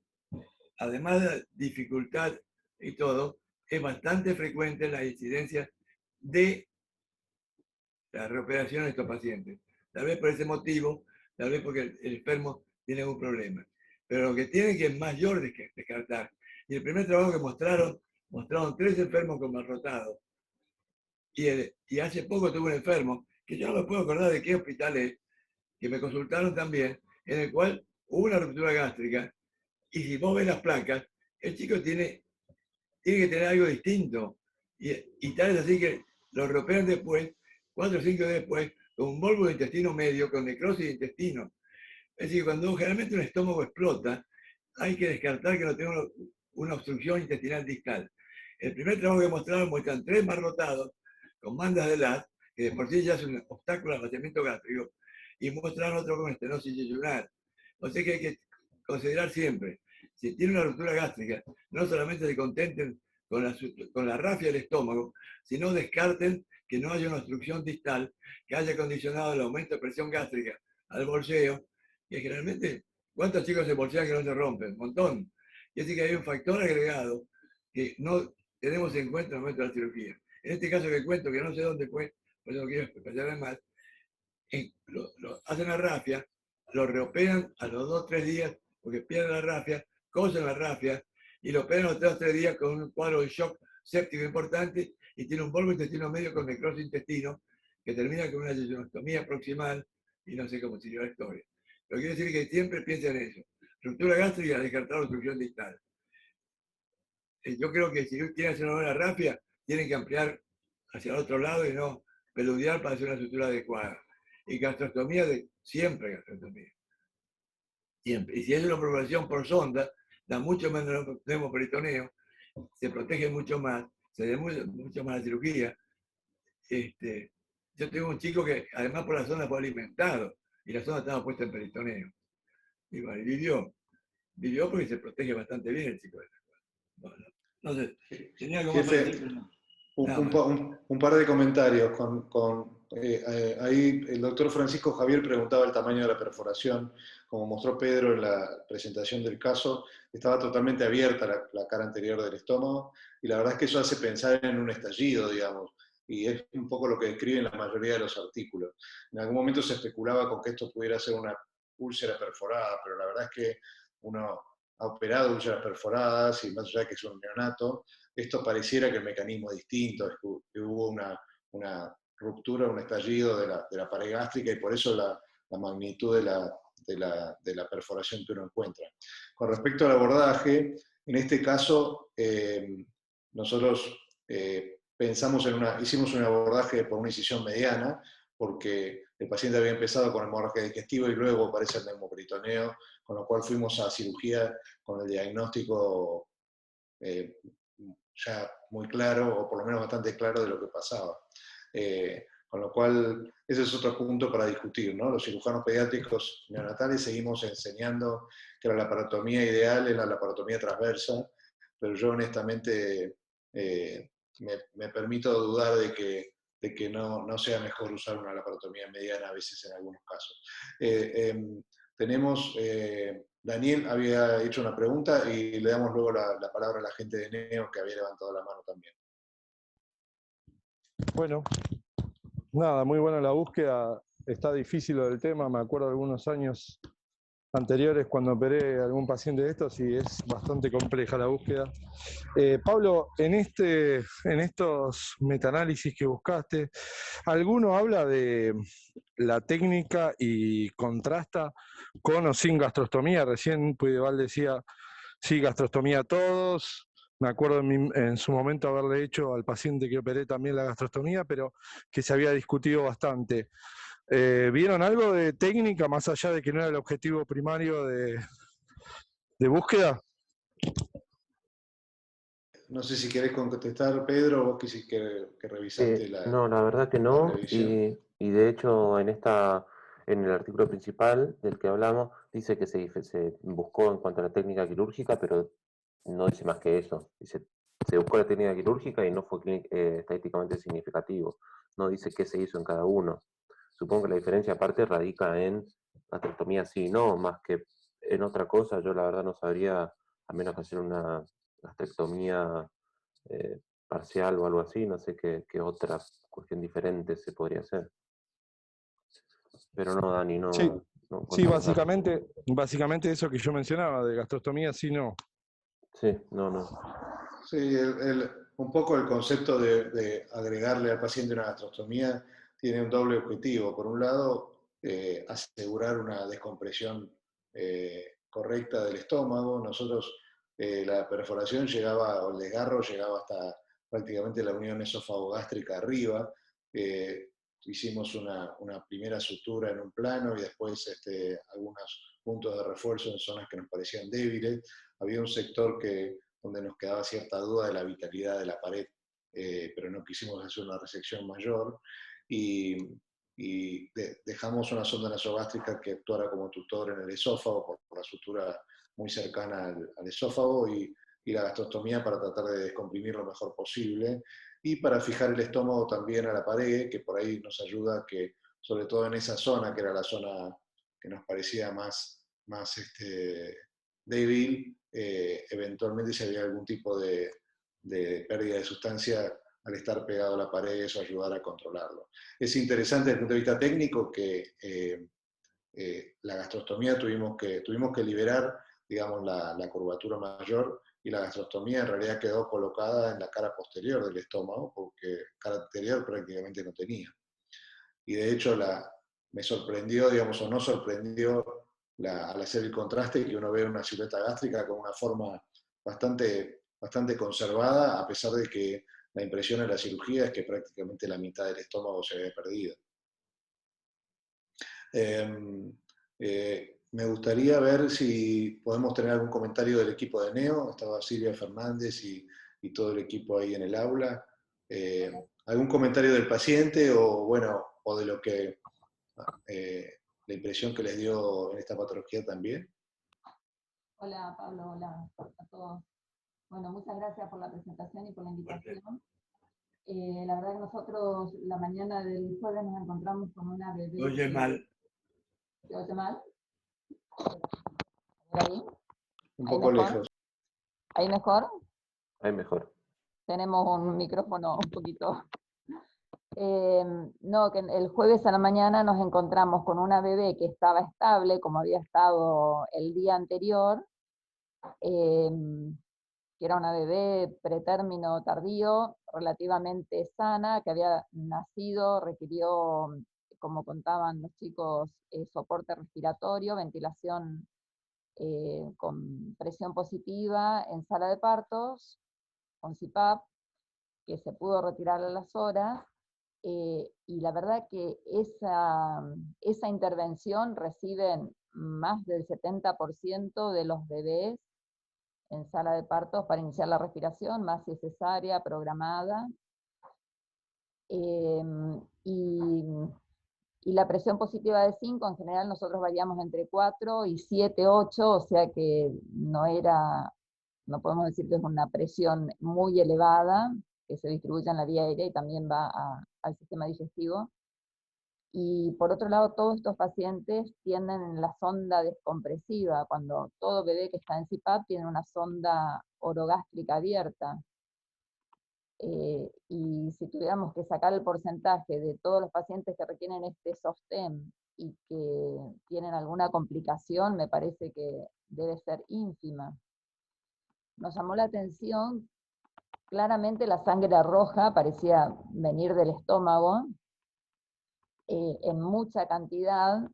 además de la dificultad y todo, es bastante frecuente la incidencia de la reoperación de estos pacientes. Tal vez por ese motivo, tal vez porque el enfermo tiene algún problema. Pero lo que tienen que es mayor de descartar. Y el primer trabajo que mostraron mostraron 3 enfermos con mal rotado. Y hace poco tuve un enfermo, que yo no me puedo acordar de qué hospital es, que me consultaron también, en el cual hubo una ruptura gástrica, y si vos ves las placas, el chico tiene que tener algo distinto. Y tal es así que lo ropean después, 4 o 5 días después, con un bulbo de intestino medio, con necrosis de intestino. Es decir, cuando generalmente un estómago explota, hay que descartar que no tenga una obstrucción intestinal distal. El primer trabajo que mostraron muestran 3 mal rotados con bandas de LAD, que de por sí ya es un obstáculo al vaciamiento gástrico, y muestran otro con estenosis yeyunar. O sea que hay que considerar siempre, si tiene una ruptura gástrica, no solamente se contenten con la rafia del estómago, sino descarten que no haya una obstrucción distal que haya condicionado el aumento de presión gástrica al bolseo, que generalmente, ¿cuántos chicos se bolsean que no se rompen? Un montón. Y así que hay un factor agregado que no tenemos en cuenta en el momento de la cirugía. En este caso que cuento, que no sé dónde fue, por eso no quiero especificar más, hacen la rafia, lo reoperan a los 2 o 3 días, porque pierden la rafia, cosen la rafia, y lo operan los 3 o 3 días con un cuadro de shock séptico importante, y tiene un bulbo intestino medio con necrosis intestino, que termina con una yeyonostomía proximal, y no sé cómo siguió la historia. Pero quiero decir que siempre piensen en eso. Ruptura gástrica, descartar la obstrucción distal. Yo creo que si quieren hacer una buena rafia, tienen que ampliar hacia el otro lado y no peludear para hacer una estructura adecuada. Y gastrostomía, siempre gastrostomía. Siempre. Y si es una perforación por sonda, da mucho menos neumoperitoneo, se protege mucho más, se demuestra mucho más la cirugía. Yo tengo un chico que además por la sonda fue alimentado y la sonda estaba puesta en peritoneo. Y bueno, vivió porque se protege bastante bien el chico. No sé, tenía algo más para decir, no. Un par de comentarios. Ahí el doctor Francisco Javier preguntaba el tamaño de la perforación. Como mostró Pedro en la presentación del caso, estaba totalmente abierta la cara anterior del estómago, y la verdad es que eso hace pensar en un estallido, digamos, y es un poco lo que describen la mayoría de los artículos. En algún momento se especulaba con que esto pudiera ser una úlcera perforada, pero la verdad es que uno ha operado úlceras perforadas, y más allá de que es un neonato, esto pareciera que el mecanismo es distinto, es que hubo una ruptura, un estallido de la pared gástrica, y por eso la magnitud de la perforación que uno encuentra. Con respecto al abordaje, en este caso, nosotros hicimos un abordaje por una incisión mediana, porque el paciente había empezado con hemorragia digestiva y luego aparece el neumoperitoneo, con lo cual fuimos a cirugía con el diagnóstico ya muy claro, o por lo menos bastante claro, de lo que pasaba. Con lo cual, ese es otro punto para discutir, ¿no? Los cirujanos pediátricos neonatales seguimos enseñando que la laparotomía ideal es la laparotomía transversa, pero yo honestamente me permito dudar de que no sea mejor usar una laparotomía mediana a veces en algunos casos. Daniel había hecho una pregunta y le damos luego la palabra a la gente de NEO, que había levantado la mano también. Bueno, nada, muy buena la búsqueda. Está difícil lo del tema. Me acuerdo de algunos años anteriores cuando operé a algún paciente de estos y es bastante compleja la búsqueda. Pablo, en estos metaanálisis que buscaste, ¿alguno habla de la técnica y contrasta con o sin gastrostomía? Recién Puideval decía, sí, gastrostomía a todos. Me acuerdo en su momento haberle hecho al paciente que operé también la gastrostomía, pero que se había discutido bastante. ¿Vieron algo de técnica más allá de que no era el objetivo primario de búsqueda? No sé si querés contestar, Pedro, o vos que revisaste No, la verdad que no, y de hecho en el artículo principal del que hablamos, dice que se buscó en cuanto a la técnica quirúrgica, pero no dice más que eso. Dice, se buscó la técnica quirúrgica y no fue estadísticamente significativo. No dice qué se hizo en cada uno. Supongo que la diferencia aparte radica en gastrostomía sí y no, más que en otra cosa. Yo la verdad no sabría, a menos que hacer una gastrectomía parcial o algo así, no sé qué otra cuestión diferente se podría hacer. Pero no, Dani, no. Sí, no, sí, básicamente eso que yo mencionaba, de gastrostomía sí no. Sí, no. Sí, un poco el concepto de agregarle al paciente una gastrostomía tiene un doble objetivo. Por un lado, asegurar una descompresión correcta del estómago. Nosotros, la perforación llegaba, o el desgarro llegaba hasta prácticamente la unión esófago-gástrica arriba. Hicimos una primera sutura en un plano y después algunos puntos de refuerzo en zonas que nos parecían débiles. Había un sector donde nos quedaba cierta duda de la vitalidad de la pared, pero no quisimos hacer una resección mayor. Y dejamos una sonda nasogástrica que actuara como tutor en el esófago por la sutura muy cercana al esófago y la gastrostomía para tratar de descomprimir lo mejor posible y para fijar el estómago también a la pared, que por ahí nos ayuda que, sobre todo en esa zona, que era la zona que nos parecía más débil, eventualmente si había algún tipo de pérdida de sustancia al estar pegado a la pared, eso ayudar a controlarlo. Es interesante desde el punto de vista técnico que la gastrostomía tuvimos que liberar, digamos, la curvatura mayor y la gastrostomía en realidad quedó colocada en la cara posterior del estómago porque cara anterior prácticamente no tenía. Y de hecho me sorprendió, digamos, o no sorprendió al hacer el contraste que uno ve una silueta gástrica con una forma bastante conservada, a pesar de que la impresión en la cirugía es que prácticamente la mitad del estómago se había perdido. Me gustaría ver si podemos tener algún comentario del equipo de NEO. Estaba Silvia Fernández y todo el equipo ahí en el aula. ¿Algún comentario del paciente o, bueno, o de lo que la impresión que les dio en esta patología también? Hola Pablo, hola a todos. Bueno, muchas gracias por la presentación y por la invitación. La verdad que nosotros la mañana del jueves nos encontramos con una bebé. Se oye mal. ¿Se oye mal? ¿Ahí? Un poco lejos. ¿Ahí mejor? Ahí mejor. Tenemos un micrófono un poquito... no, que el jueves a la mañana nos encontramos con una bebé que estaba estable, como había estado el día anterior, que era una bebé pretérmino tardío, relativamente sana, que había nacido, requirió, como contaban los chicos, soporte respiratorio, ventilación con presión positiva en sala de partos, con CPAP, que se pudo retirar a las horas, y la verdad que esa intervención reciben más del 70% de los bebés en sala de partos para iniciar la respiración, más si es cesárea, programada. Y la presión positiva de 5, en general nosotros variamos entre 4 y 7, 8, o sea que no podemos decir que es una presión muy elevada, que se distribuye en la vía aérea y también va al sistema digestivo. Y por otro lado, todos estos pacientes tienen la sonda descompresiva, cuando todo bebé que está en CPAP tiene una sonda orogástrica abierta. Y si tuviéramos que sacar el porcentaje de todos los pacientes que requieren este sostén y que tienen alguna complicación, me parece que debe ser ínfima. Nos llamó la atención, claramente la sangre roja parecía venir del estómago, en mucha cantidad,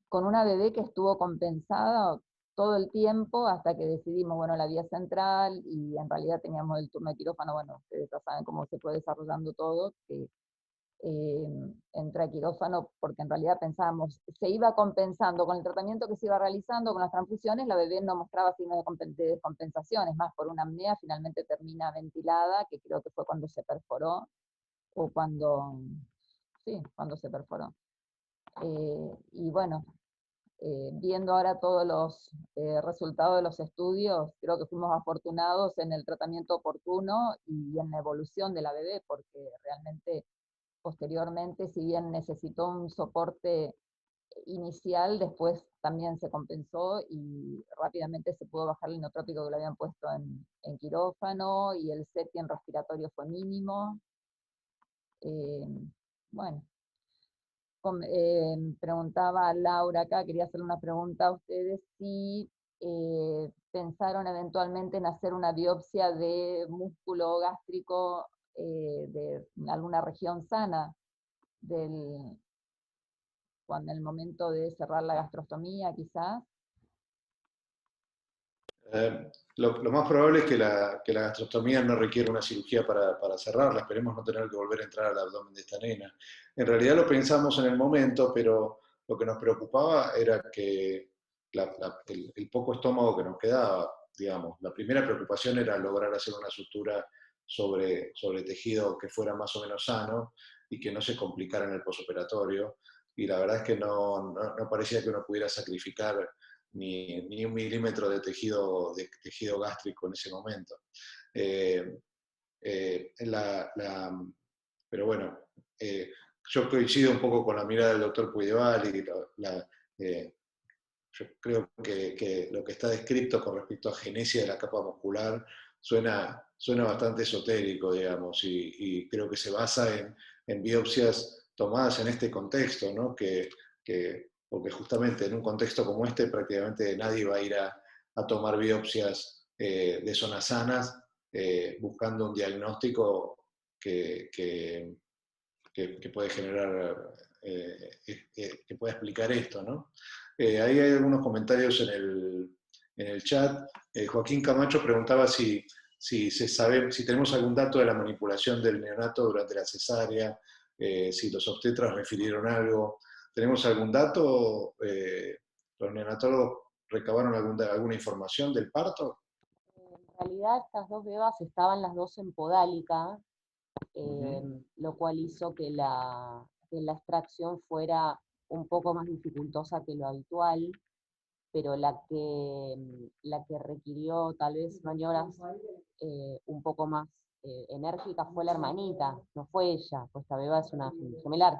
con una bebé que estuvo compensada todo el tiempo hasta que decidimos, bueno, la vía central, y en realidad teníamos el turno de quirófano, bueno, ustedes ya saben cómo se fue desarrollando todo, que entré a quirófano porque en realidad pensábamos, se iba compensando con el tratamiento que se iba realizando, con las transfusiones, la bebé no mostraba signos de descompensación, es más, por una apnea finalmente termina ventilada, que creo que fue cuando se perforó, o cuando se perforó. Y bueno, viendo ahora todos los resultados de los estudios, creo que fuimos afortunados en el tratamiento oportuno y en la evolución de la bebé, porque realmente posteriormente, si bien necesitó un soporte inicial, después también se compensó y rápidamente se pudo bajar el inotrópico que le habían puesto en quirófano, y el setting respiratorio fue mínimo. Bueno, preguntaba Laura acá, quería hacerle una pregunta a ustedes, si pensaron eventualmente en hacer una biopsia de músculo gástrico de alguna región sana cuando en el momento de cerrar la gastrostomía, quizás. Lo más probable es que la gastrostomía no requiere una cirugía para cerrarla. Esperemos no tener que volver a entrar al abdomen de esta nena. En realidad lo pensamos en el momento, pero lo que nos preocupaba era que el poco estómago que nos quedaba, digamos. La primera preocupación era lograr hacer una sutura sobre tejido que fuera más o menos sano y que no se complicara en el posoperatorio. Y la verdad es que no parecía que uno pudiera sacrificar ni un milímetro de tejido gástrico en ese momento. Pero bueno, yo coincido un poco con la mirada del doctor Puigdeval y yo creo que lo que está descrito con respecto a genesia de la capa muscular suena bastante esotérico, digamos, y creo que se basa en biopsias tomadas en este contexto, ¿no? Porque justamente en un contexto como este prácticamente nadie va a ir a tomar biopsias de zonas sanas buscando un diagnóstico que puede generar, que pueda explicar esto, ¿no? Ahí hay algunos comentarios en el chat. Joaquín Camacho preguntaba si tenemos algún dato de la manipulación del neonato durante la cesárea, si los obstetras refirieron algo. ¿Tenemos algún dato? ¿Los neonatólogos recabaron alguna información del parto? En realidad estas dos bebas estaban las dos en podálica, lo cual hizo que la extracción fuera un poco más dificultosa que lo habitual, pero la que requirió tal vez maniobras un poco más enérgicas fue la hermanita, no fue ella, pues esta beba es una gemelar.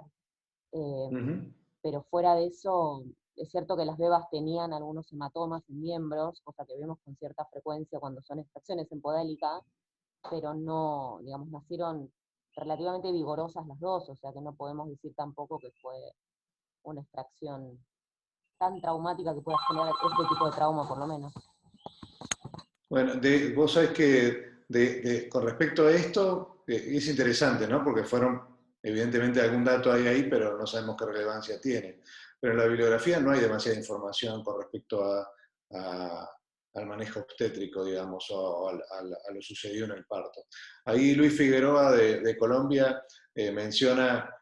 Pero fuera de eso, es cierto que las bebas tenían algunos hematomas en miembros, cosa que vemos con cierta frecuencia cuando son extracciones en podálica, pero no, digamos, nacieron relativamente vigorosas las dos, o sea que no podemos decir tampoco que fue una extracción tan traumática que pueda generar este tipo de trauma, por lo menos. Bueno, vos sabés que con respecto a esto, es interesante, ¿no? Porque evidentemente algún dato hay ahí, pero no sabemos qué relevancia tiene. Pero en la bibliografía no hay demasiada información con respecto al manejo obstétrico, digamos, o a lo sucedido en el parto. Ahí Luis Figueroa de Colombia menciona,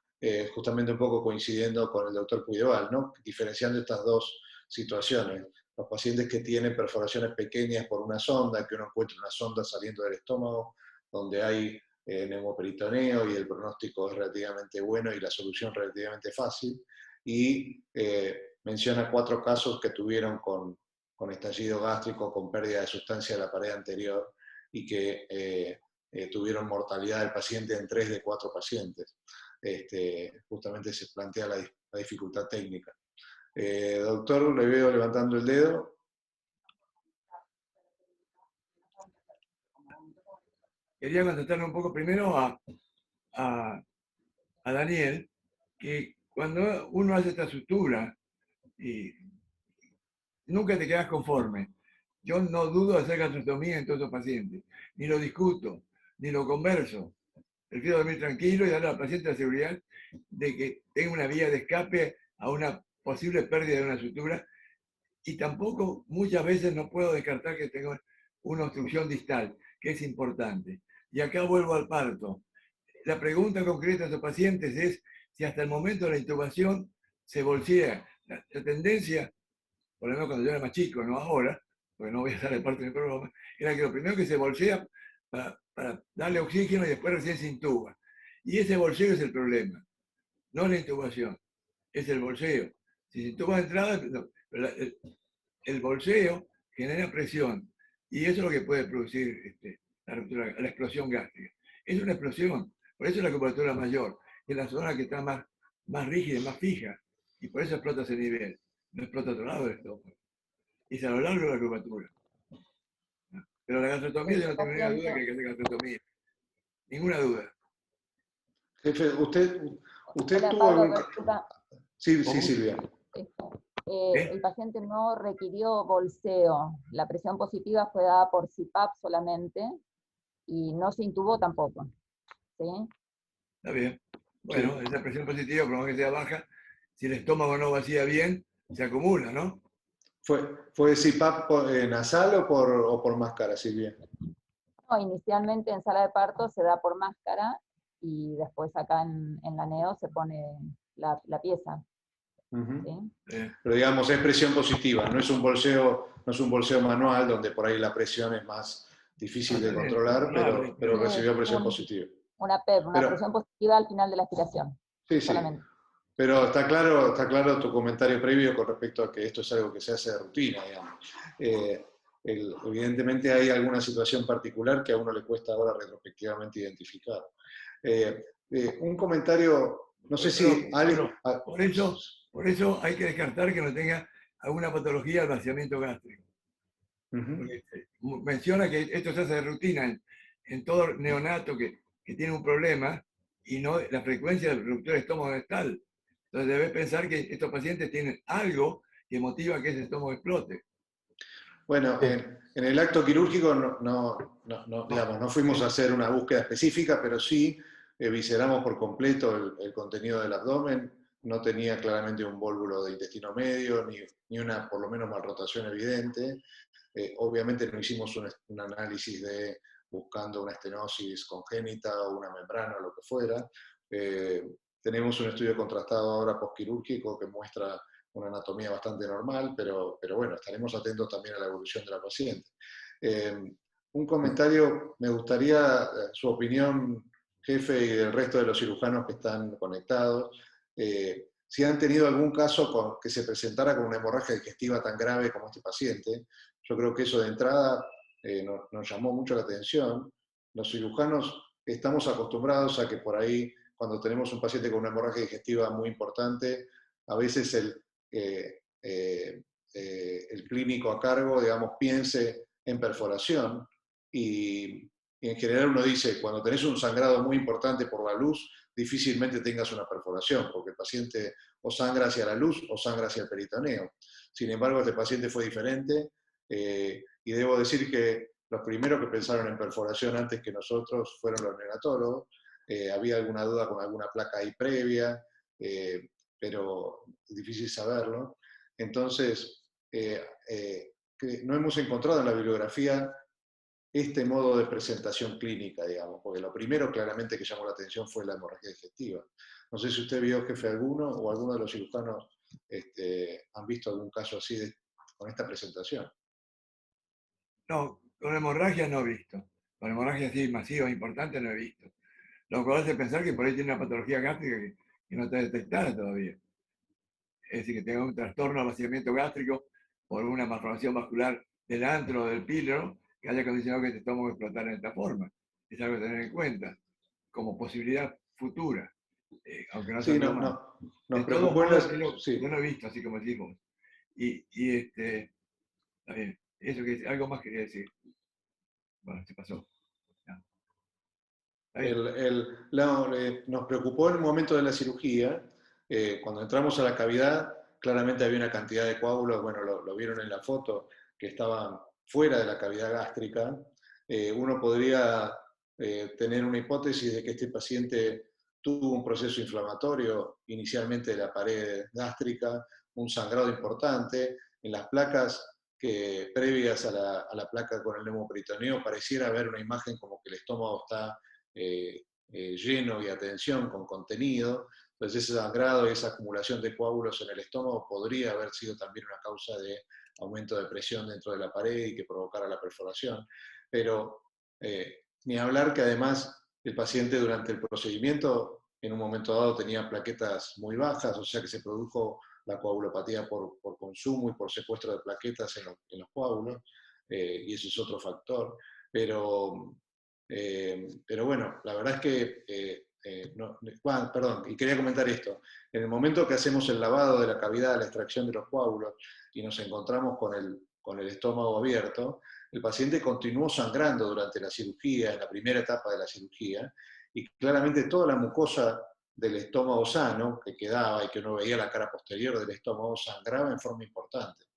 justamente un poco coincidiendo con el doctor Puigdeval, ¿no? Diferenciando estas dos situaciones. Los pacientes que tienen perforaciones pequeñas por una sonda, que uno encuentra una sonda saliendo del estómago, donde hay neumoperitoneo y el pronóstico es relativamente bueno y la solución relativamente fácil. Y menciona 4 casos que tuvieron con estallido gástrico, con pérdida de sustancia de la pared anterior y que tuvieron mortalidad del paciente en 3 de 4 pacientes. Justamente se plantea la dificultad técnica. Doctor, le veo levantando el dedo. Quería contestarle un poco primero a Daniel, que cuando uno hace esta sutura, y nunca te quedas conforme. Yo no dudo de hacer gastrostomía en todos los pacientes, ni lo discuto, ni lo converso. Prefiero dormir tranquilo y darle al paciente la seguridad de que tenga una vía de escape a una posible pérdida de una sutura, y tampoco muchas veces no puedo descartar que tenga una obstrucción distal, que es importante. Y acá vuelvo al parto. La pregunta concreta de los pacientes es si hasta el momento de la intubación se bolsea. La tendencia, por lo menos cuando yo era más chico, no ahora, porque no voy a estar de parte del programa, era que lo primero que se bolsea para darle oxígeno y después recién se intuba. Y ese bolseo es el problema, no la intubación, es el bolseo. Si se intuba de entrada, no, el bolseo genera presión y eso es lo que puede producir la explosión gástrica. Es una explosión, por eso es la curvatura mayor, es la zona que está más rígida, más fija, y por eso explota ese nivel, no explota a otro lado del estómago. Y es a lo largo de la curvatura. Pero la gastrostomía, yo no tengo ninguna duda que hay que hacer gastrostomía. Ninguna duda. Jefe, ¿usted Hola, tuvo Pablo, algún... Sí, Silvia. El paciente no requirió bolseo, la presión positiva fue dada por CPAP solamente y no se intubó tampoco. ¿Sí? Está bien. Bueno, esa presión positiva, por más que sea baja, si el estómago no vacía bien, se acumula, ¿no? ¿Fue CPAP nasal o por máscara, Silvia? No, inicialmente en sala de parto se da por máscara y después acá en la neo se pone la pieza. ¿Sí? Pero digamos, es presión positiva, no es un bolseo manual donde por ahí la presión es más difícil de controlar, pero recibió presión positiva. Una PEP, una presión positiva al final de la aspiración. Sí, sí. Solamente. Pero está claro tu comentario previo con respecto a que esto es algo que se hace de rutina, digamos. Evidentemente hay alguna situación particular que a uno le cuesta ahora retrospectivamente identificar. Un comentario, no sé si... Por eso hay que descartar que no tenga alguna patología del vaciamiento gástrico. Porque menciona que esto se hace de rutina en todo neonato que tiene un problema y no la frecuencia del ruptura de estómago es tal. Entonces debes pensar que estos pacientes tienen algo que motiva que ese estómago explote. Bueno, en el acto quirúrgico digamos, no fuimos a hacer una búsqueda específica, pero sí visceramos por completo el contenido del abdomen. No tenía claramente un vólvulo de intestino medio, ni una, por lo menos, malrotación evidente. Obviamente no hicimos un análisis buscando una estenosis congénita o una membrana o lo que fuera. Tenemos un estudio contrastado ahora postquirúrgico que muestra una anatomía bastante normal, pero bueno, estaremos atentos también a la evolución de la paciente. Un comentario, me gustaría su opinión, jefe, y del resto de los cirujanos que están conectados. Si han tenido algún caso que se presentara con una hemorragia digestiva tan grave como este paciente, yo creo que eso de entrada nos llamó mucho la atención. Los cirujanos estamos acostumbrados a que por ahí, cuando tenemos un paciente con una hemorragia digestiva muy importante, a veces el clínico a cargo, digamos, piense en perforación y en general uno dice, cuando tenés un sangrado muy importante por la luz, difícilmente tengas una perforación, porque el paciente o sangra hacia la luz o sangra hacia el peritoneo. Sin embargo, este paciente fue diferente y debo decir que los primeros que pensaron en perforación antes que nosotros fueron los neonatólogos. Había alguna duda con alguna placa ahí previa, pero es difícil saberlo. Entonces, no hemos encontrado en la bibliografía este modo de presentación clínica, digamos, porque lo primero claramente que llamó la atención fue la hemorragia digestiva. No sé si usted vio, jefe, alguno o alguno de los cirujanos han visto algún caso así con esta presentación. No, con hemorragia no he visto. Con hemorragia así masiva, importante, no he visto. Lo cual hace pensar que por ahí tiene una patología gástrica que no está detectada todavía. Es decir, que tenga un trastorno de vaciamiento gástrico por una malformación vascular del antro o del píloro que haya condicionado que este estómago explotara de esta forma. Es algo a tener en cuenta como posibilidad futura, aunque no sí, sea nos preocupó yo no he visto, así como decimos. Está bien. Eso que algo más quería decir. Bueno, se pasó. Nos preocupó en el momento de la cirugía. Cuando entramos a la cavidad, claramente había una cantidad de coágulos, bueno, lo vieron en la foto, que estaban fuera de la cavidad gástrica. Uno podría tener una hipótesis de que este paciente tuvo un proceso inflamatorio inicialmente de la pared gástrica, un sangrado importante. En las placas previas a la placa con el neumoperitoneo pareciera haber una imagen como que el estómago está lleno y a tensión con contenido. Entonces ese sangrado y esa acumulación de coágulos en el estómago podría haber sido también una causa de aumento de presión dentro de la pared y que provocara la perforación. Pero ni hablar que además el paciente durante el procedimiento en un momento dado tenía plaquetas muy bajas, o sea que se produjo la coagulopatía por consumo y por secuestro de plaquetas en los coágulos, y ese es otro factor. Pero bueno, la verdad es que, perdón, y quería comentar esto, en el momento que hacemos el lavado de la cavidad, la extracción de los coágulos, y nos encontramos con el estómago abierto, el paciente continuó sangrando durante la cirugía, en la primera etapa de la cirugía, y claramente toda la mucosa del estómago sano, que quedaba y que uno veía la cara posterior del estómago, sangraba en forma importante.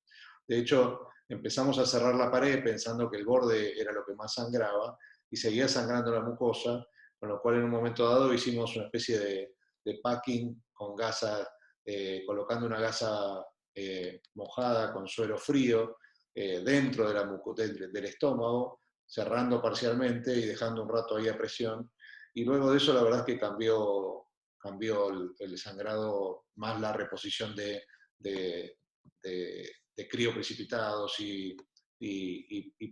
De hecho, empezamos a cerrar la pared pensando que el borde era lo que más sangraba y seguía sangrando la mucosa, con lo cual en un momento dado hicimos una especie de packing con gasa, colocando una gasa mojada con suero frío dentro de del estómago, cerrando parcialmente y dejando un rato ahí a presión. Y luego de eso la verdad es que cambió el sangrado, más la reposición de crioprecipitados y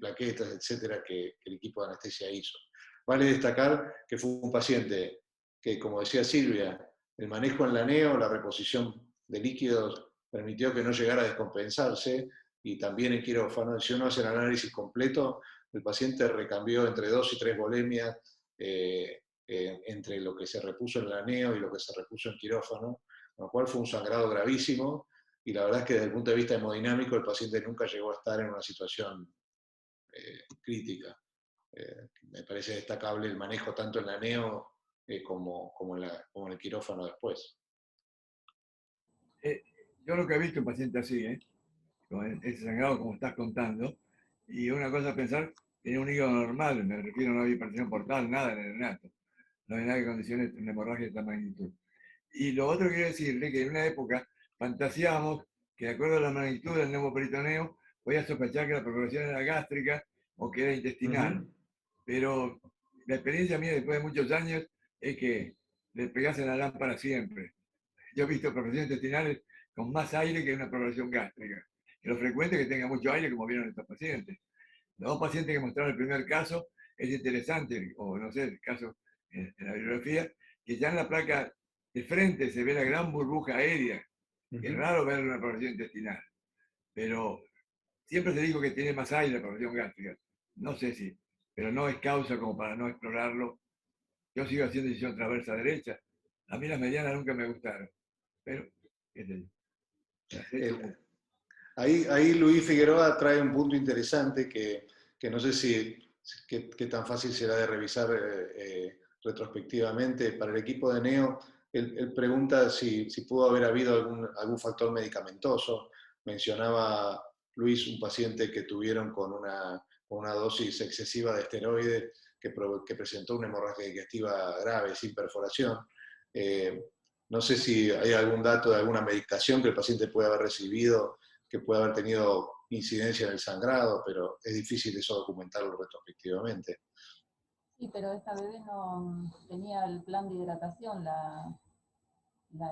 plaquetas, etcétera, que el equipo de anestesia hizo. Vale destacar que fue un paciente que, como decía Silvia, el manejo en la neo, la reposición de líquidos, permitió que no llegara a descompensarse, y también en quirófano, si uno hace el análisis completo, el paciente recambió entre 2 y 3 volemias entre lo que se repuso en la neo y lo que se repuso en quirófano, con lo cual fue un sangrado gravísimo, y la verdad es que desde el punto de vista hemodinámico el paciente nunca llegó a estar en una situación crítica. Me parece destacable el manejo tanto en la neo como en el quirófano después. Yo nunca he visto un paciente así, con ese sangrado como estás contando, y una cosa es pensar, tenía un hígado normal, me refiero, no había hipertensión portal, nada en el neonato, no había nada que condicione una hemorragia de esta magnitud. Y lo otro que quiero decirle, que en una época fantaseábamos que de acuerdo a la magnitud del neumoperitoneo, podía sospechar que la perforación era gástrica o que era intestinal. Pero la experiencia mía después de muchos años es que le pegás en la lámpara siempre. Yo he visto perforaciones intestinales con más aire que una perforación gástrica. Y lo frecuente es que tenga mucho aire, como vieron estos pacientes. Los dos pacientes que mostraron el primer caso, es interesante, o no sé, el caso en la bibliografía, que ya en la placa de frente se ve la gran burbuja aérea. Es raro ver una perforación intestinal, pero siempre se dijo que tiene más aire la perforación gástrica. No sé si, pero no es causa como para no explorarlo. Yo sigo haciendo incisión transversa derecha. A mí las medianas nunca me gustaron, pero qué sé yo. Ahí Luis Figueroa trae un punto interesante que no sé qué tan fácil será de revisar retrospectivamente. Para el equipo de Neo, él pregunta si pudo haber habido algún factor medicamentoso. Mencionaba Luis un paciente que tuvieron con una dosis excesiva de esteroides que presentó una hemorragia digestiva grave sin perforación. No sé si hay algún dato de alguna medicación que el paciente puede haber recibido, que puede haber tenido incidencia en el sangrado, pero es difícil eso documentarlo retrospectivamente. Sí, pero esta bebé no tenía el plan de hidratación, la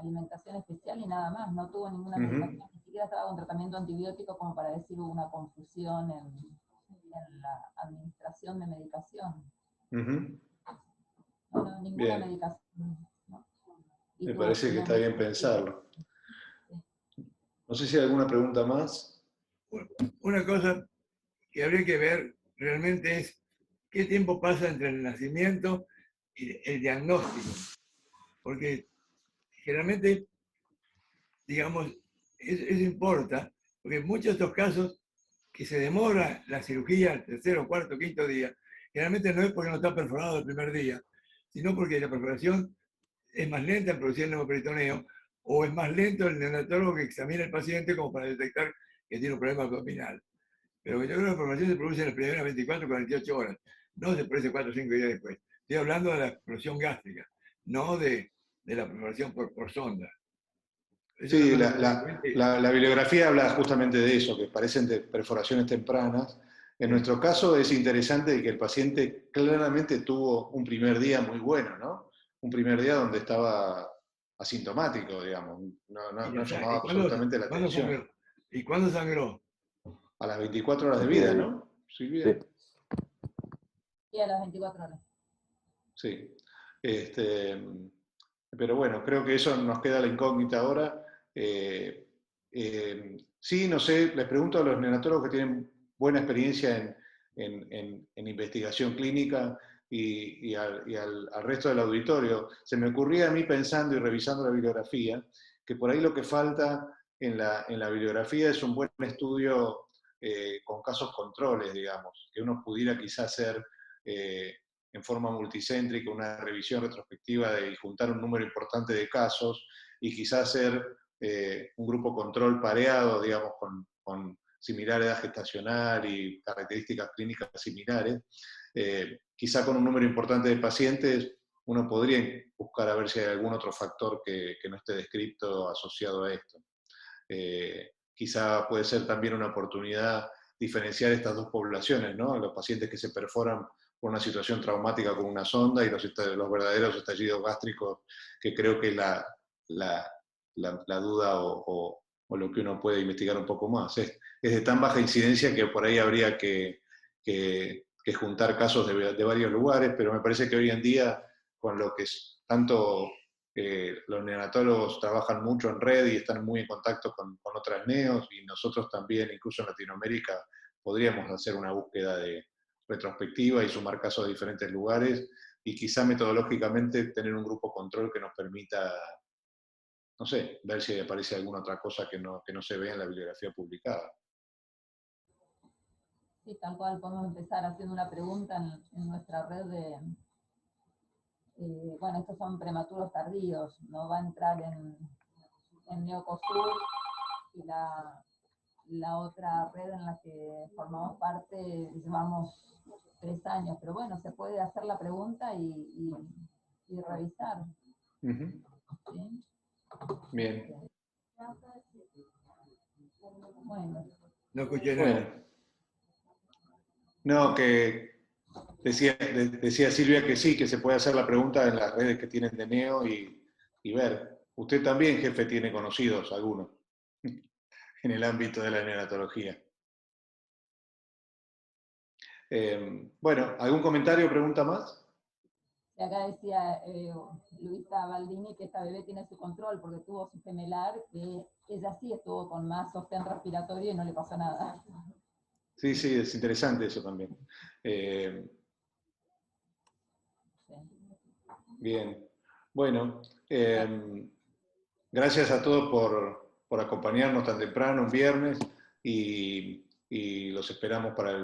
alimentación especial y nada más, no tuvo ninguna medicación, ni siquiera estaba con tratamiento antibiótico como para decir hubo una confusión en la administración de medicación. No, ninguna medicación. ¿No? Me parece que está bien pensarlo. No sé si hay alguna pregunta más. Una cosa que habría que ver realmente es qué tiempo pasa entre el nacimiento y el diagnóstico. Porque generalmente, digamos, eso importa, porque en muchos de estos casos que se demora la cirugía al tercero, cuarto, quinto día, generalmente no es porque no está perforado el primer día, sino porque la perforación es más lenta en producir el neumoperitoneo, o es más lento el neonatólogo que examina al paciente como para detectar que tiene un problema abdominal. Pero yo creo que la perforación se produce en las primeras 24 o 48 horas, no se produce 4 o 5 días después. Estoy hablando de la explosión gástrica, no de la perforación por sonda. Sí, la bibliografía habla justamente de eso, que parecen de perforaciones tempranas. En nuestro caso es interesante que el paciente claramente tuvo un primer día muy bueno, ¿no? Un primer día donde estaba asintomático, digamos, no llamaba absolutamente la atención. ¿Y cuándo sangró? A las 24 horas de vida, ¿no? Sí. Sí, a las 24 horas. Sí. Pero bueno, creo que eso nos queda la incógnita ahora. Sí, no sé, les pregunto a los neonatólogos que tienen buena experiencia en investigación clínica y al resto del auditorio. Se me ocurría a mí, pensando y revisando la bibliografía, que por ahí lo que falta en la bibliografía es un buen estudio con casos controles, digamos, que uno pudiera quizás hacer en forma multicéntrica una revisión retrospectiva y juntar un número importante de casos y quizás hacer un grupo control pareado, digamos, con similar edad gestacional y características clínicas similares, quizá con un número importante de pacientes uno podría buscar a ver si hay algún otro factor que no esté descrito asociado a esto. Quizá puede ser también una oportunidad diferenciar estas dos poblaciones, ¿no? Los pacientes que se perforan por una situación traumática con una sonda y los verdaderos estallidos gástricos, que creo que la duda o lo que uno puede investigar un poco más. Es de tan baja incidencia que por ahí habría que juntar casos de varios lugares, pero me parece que hoy en día, con lo que es tanto los neonatólogos trabajan mucho en red y están muy en contacto con otras neos, y nosotros también, incluso en Latinoamérica, podríamos hacer una búsqueda de retrospectiva y sumar casos de diferentes lugares, y quizá metodológicamente tener un grupo control que nos permita, no sé, ver si aparece alguna otra cosa que no se ve en la bibliografía publicada. Sí, tal cual, podemos empezar haciendo una pregunta en nuestra red de... bueno, estos son prematuros tardíos, no va a entrar en Neocosur, y la otra red en la que formamos parte llevamos 3 años, pero bueno, se puede hacer la pregunta y revisar. ¿Sí? Bien. Bueno. No escuché nada. Bueno. No, que decía Silvia que sí, que se puede hacer la pregunta en las redes que tienen de Neo y ver. Usted también, jefe, tiene conocidos algunos en el ámbito de la neonatología. Bueno, ¿algún comentario o pregunta más? Y acá decía Luisa Baldini que esta bebé tiene su control porque tuvo su gemelar, que ella sí estuvo con más sostén respiratorio y no le pasó nada. Sí, es interesante eso también. Bien. Bueno, gracias a todos por acompañarnos tan temprano, un viernes, y los esperamos para el